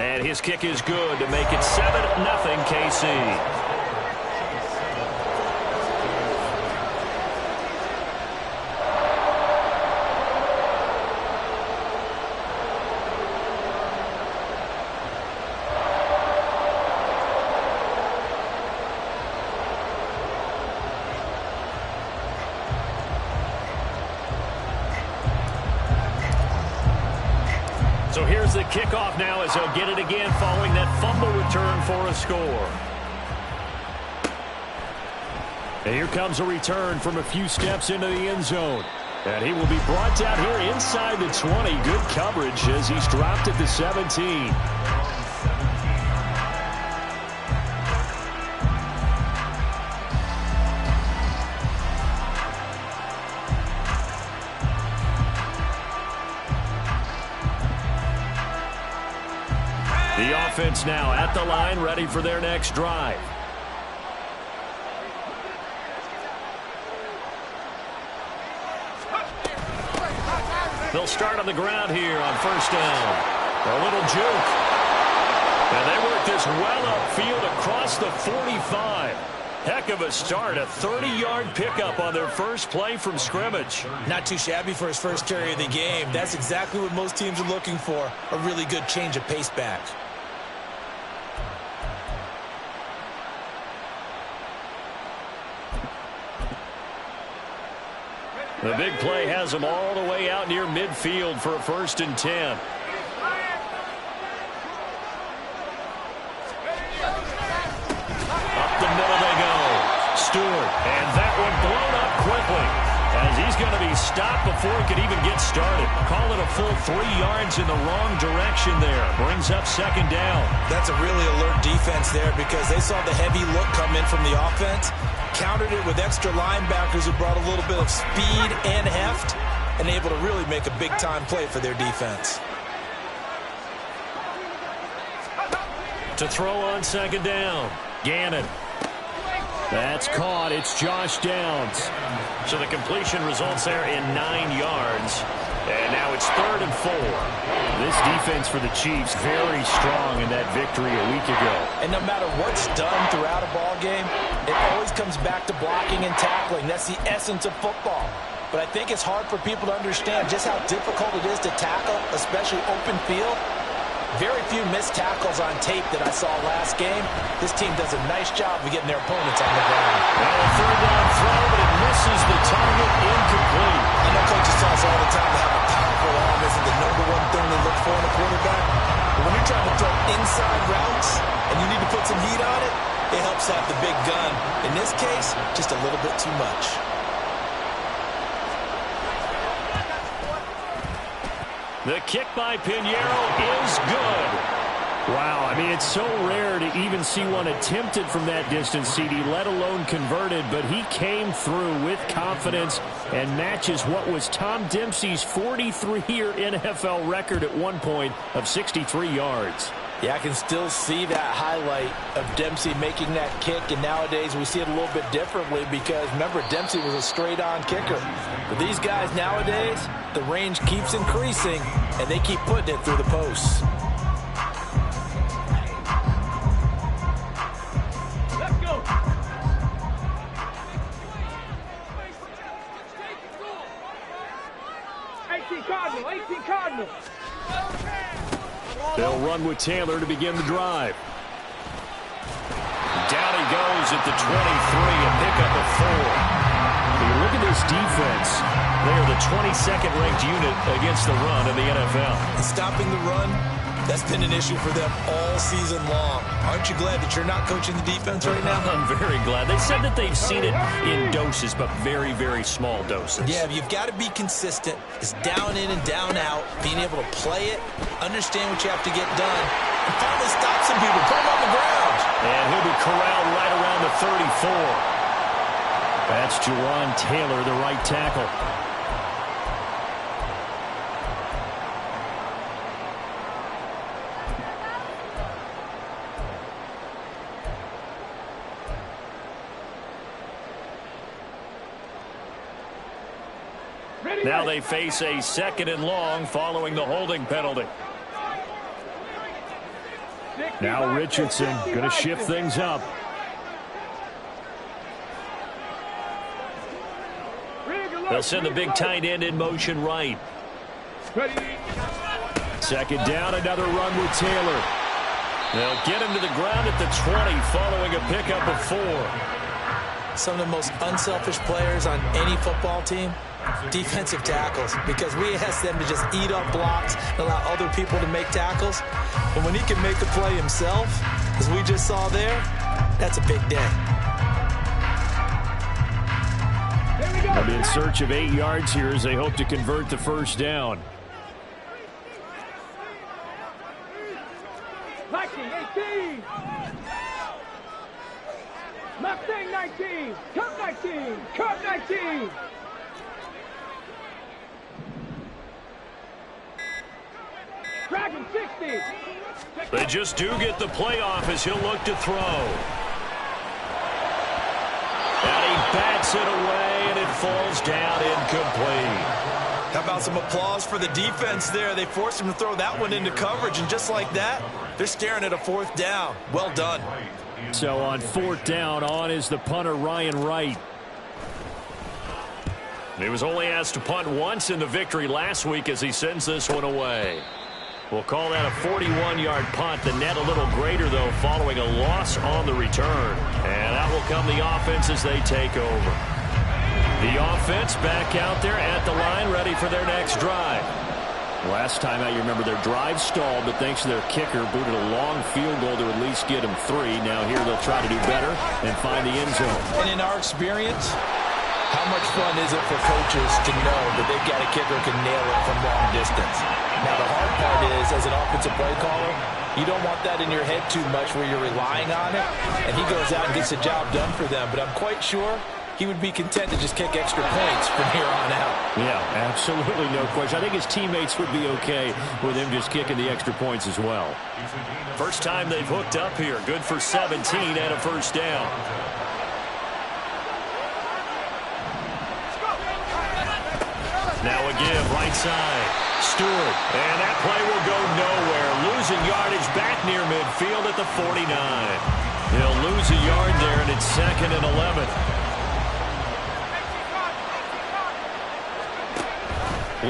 And his kick is good to make it 7-0 KC. So here's the kickoff now as he'll get it again following that fumble return for a score. And here comes a return from a few steps into the end zone. And he will be brought down here inside the 20. Good coverage as he's dropped at the 17. The offense now at the line, ready for their next drive. They'll start on the ground here on first down. A little juke. And they work this well upfield across the 45. Heck of a start, a 30-yard pickup on their first play from scrimmage. Not too shabby for his first carry of the game. That's exactly what most teams are looking for, a really good change of pace back. The big play has them all the way out near midfield for a 1st and 10. Up the middle they go. Stewart, and that one blown up quickly as he's going to be stopped before he could even get started. Call it a full 3 yards in the wrong direction there. Brings up 2nd down. That's a really alert defense there because they saw the heavy look come in from the offense. Countered it with extra linebackers who brought a little bit of speed and heft and able to really make a big-time play for their defense. To throw on 2nd down. Gannon. That's caught. It's Josh Downs. So the completion results there in 9 yards. And now it's 3rd and 4. This defense for the Chiefs very strong in that victory a week ago. And no matter what's done throughout a ball game, it always comes back to blocking and tackling. That's the essence of football. But I think it's hard for people to understand just how difficult it is to tackle, especially open field. Very few missed tackles on tape that I saw last game. This team does a nice job of getting their opponents on the ground. Well, a 3rd down throw, but it misses the target, incomplete. I know coaches tell us all the time to have a powerful arm isn't the #1 thing they look for in a quarterback. But when you're trying to throw inside routes and you need to put some heat on it, it helps have the big gun. In this case, just a little bit too much. The kick by Pinheiro is good. Wow, I mean, it's so rare to even see one attempted from that distance, CD, let alone converted, but he came through with confidence and matches what was Tom Dempsey's 43-year NFL record at one point of 63 yards. Yeah, I can still see that highlight of Dempsey making that kick, and nowadays we see it a little bit differently because, remember, Dempsey was a straight-on kicker. But these guys nowadays, the range keeps increasing, and they keep putting it through the posts. Let's go. Cardinal. They'll run with Taylor to begin the drive. Down he goes at the 23, a pickup of 4. You look at this defense. They are the 22nd ranked unit against the run in the NFL. And stopping the run, that's been an issue for them all season long. Aren't you glad that you're not coaching the defense right now? I'm very glad. They said that they've seen it in doses, but very, very small doses. Yeah, you've got to be consistent. It's down in and down out, being able to play it, understand what you have to get done, and finally stop some people, put them on the ground. And he'll be corralled right around the 34. That's Jawan Taylor, the right tackle. Now they face a 2nd and long following the holding penalty. Now Richardson going to shift things up. They'll send the big tight end in motion right. Second down, another run with Taylor. They'll get him to the ground at the 20 following a pickup of 4. Some of the most unselfish players on any football team, defensive tackles, because we ask them to just eat up blocks and allow other people to make tackles. But when he can make the play himself, as we just saw there, that's a big day. They'll be in search of 8 yards here as they hope to convert the first down. Viking 18. Mustang 19. Cup 19. Cup 19. Dragon 60. They just do get the playoff as he'll look to throw. And he bats it away, and it falls down incomplete. How about some applause for the defense there? They forced him to throw that one into coverage, and just like that, they're staring at a 4th down. Well done. So on 4th down, on is the punter, Ryan Wright. He was only asked to punt once in the victory last week as he sends this one away. We'll call that a 41-yard punt. The net a little greater, though, following a loss on the return. And out will come the offense as they take over. The offense back out there at the line, ready for their next drive. Last time out, you remember their drive stalled, but thanks to their kicker, booted a long field goal to at least get them 3. Now here they'll try to do better and find the end zone. And in our experience, how much fun is it for coaches to know that they've got a kicker who can nail it from long distance? Now, the hard part is, as an offensive play caller, you don't want that in your head too much where you're relying on it, and he goes out and gets the job done for them. But I'm quite sure he would be content to just kick extra points from here on out. Yeah, absolutely no question. I think his teammates would be okay with him just kicking the extra points as well. First time they've hooked up here. Good for 17 and a first down. Now a give, right side. Stewart, and that play will go nowhere. Losing yardage back near midfield at the 49. He'll lose a yard there, and it's 2nd and 11.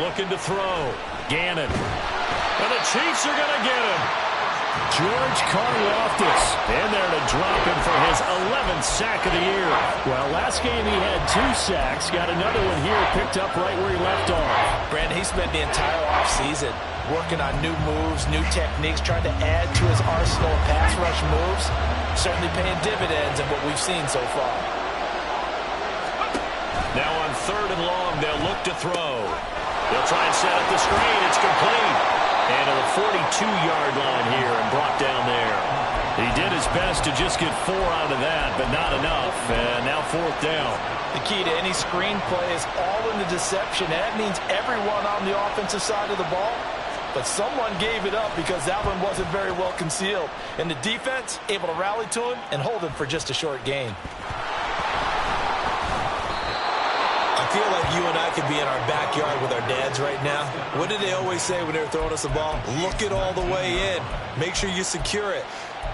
Looking to throw. Gannon. And the Chiefs are going to get him. George Karlaftis in there to drop him for his 11th sack of the year. Well, last game he had 2 sacks. Got another one here picked up right where he left off. Brandon, he spent the entire offseason working on new moves, new techniques, trying to add to his arsenal of pass rush moves. Certainly paying dividends in what we've seen so far. Now on 3rd and long, they'll look to throw. They'll try and set up the screen. It's complete. And to the 42-yard line here and brought down there. He did his best to just get 4 out of that, but not enough. And now 4th down. The key to any screenplay is all in the deception. And that means everyone on the offensive side of the ball. But someone gave it up because that one wasn't very well concealed. And the defense able to rally to him and hold him for just a short gain. I feel like you and I could be in our backyard with our dads right now. What did they always say when they were throwing us the ball? Look it all the way in. Make sure you secure it.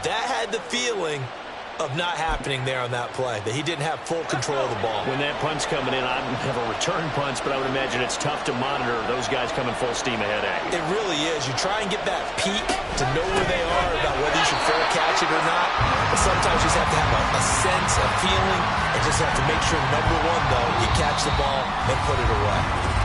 That had the feeling of not happening there on that play, that he didn't have full control of the ball. When that punt's coming in, I don't have a return punch, but I would imagine it's tough to monitor those guys coming full steam ahead at you. It really is. You try and get that peek to know where they are, about whether you should fair catch it or not. But sometimes you just have to have a sense, a feeling, and just have to make sure, number one, though, you catch the ball and put it away.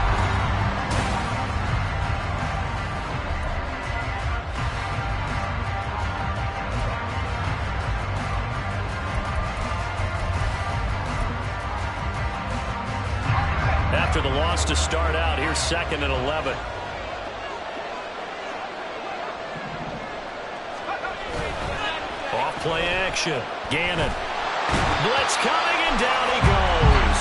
After the loss to start out, here's 2nd and 11. Off play action. Gannon. Blitz coming, and down he goes.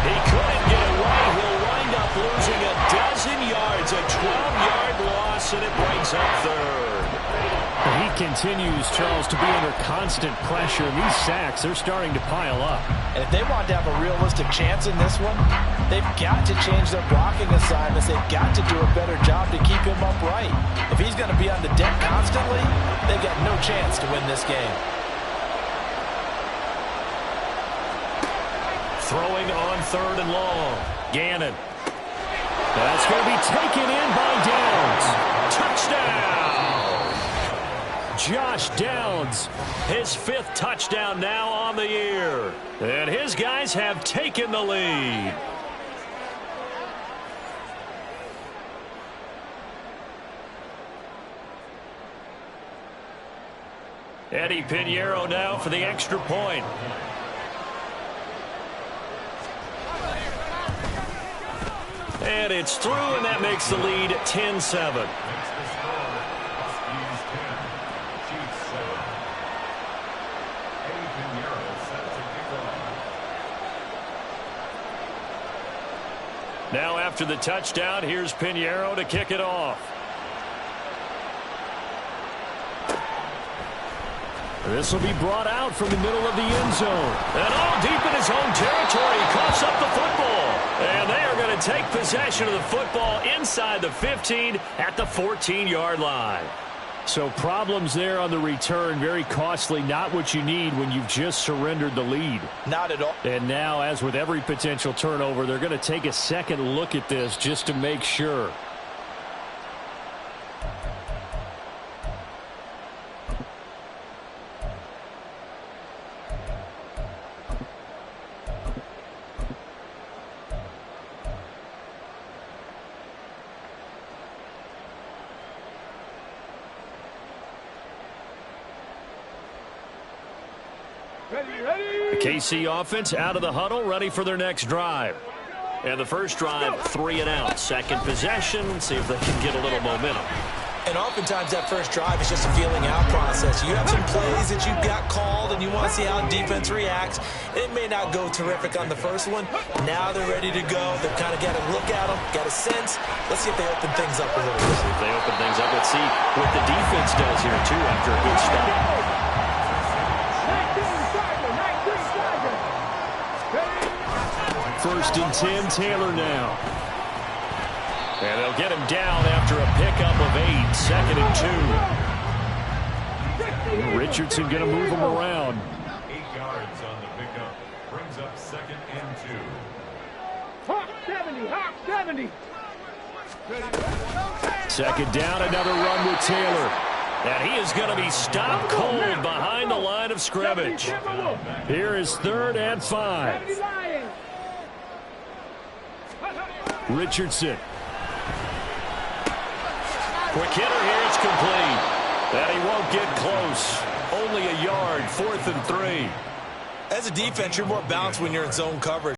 He couldn't get away. He'll wind up losing a dozen yards. A 12-yard loss, and it brings up 3rd. He continues, Charles, to be under constant pressure. And these sacks, they're starting to pile up. And if they want to have a realistic chance in this one, they've got to change their blocking assignments. They've got to do a better job to keep him upright. If he's going to be on the deck constantly, they've got no chance to win this game. Throwing on 3rd and long. Gannon. That's going to be taken in by Downs. Touchdown! Josh Downs, his 5th touchdown now on the year. And his guys have taken the lead. Eddie Pinheiro now for the extra point. And it's through, and that makes the lead 10-7. Now after the touchdown, here's Pinheiro to kick it off. This will be brought out from the middle of the end zone. And all deep in his own territory, he coughs up the football. And they are going to take possession of the football inside the 15 at the 14-yard line. So problems there on the return, very costly, not what you need when you've just surrendered the lead. Not at all. And now, as with every potential turnover, they're going to take a second look at this just to make sure. The KC offense out of the huddle, ready for their next drive. And the first drive, 3 and out. Second possession, see if they can get a little momentum. And oftentimes that first drive is just a feeling out process. You have some plays that you've got called and you want to see how defense reacts. It may not go terrific on the first one. Now they're ready to go. They've kind of got to look at them, got a sense. Let's see if they open things up a little bit. See if they open things up. Let's see what the defense does here, too, after a good start. 1st and 10, Taylor now. And they'll get him down after a pickup of 8. 2nd and 2. Richardson going to move him around. 8 yards on the pickup. Brings up 2nd and 2. Hawk 70, Hawk 70. 2nd down, another run with Taylor. And he is going to be stopped cold behind the line of scrimmage. Here is 3rd and 5. Richardson. Quick hitter here, it's complete. And he won't get close. Only a yard, 4th and 3. As a defense, you're more balanced when you're in zone coverage.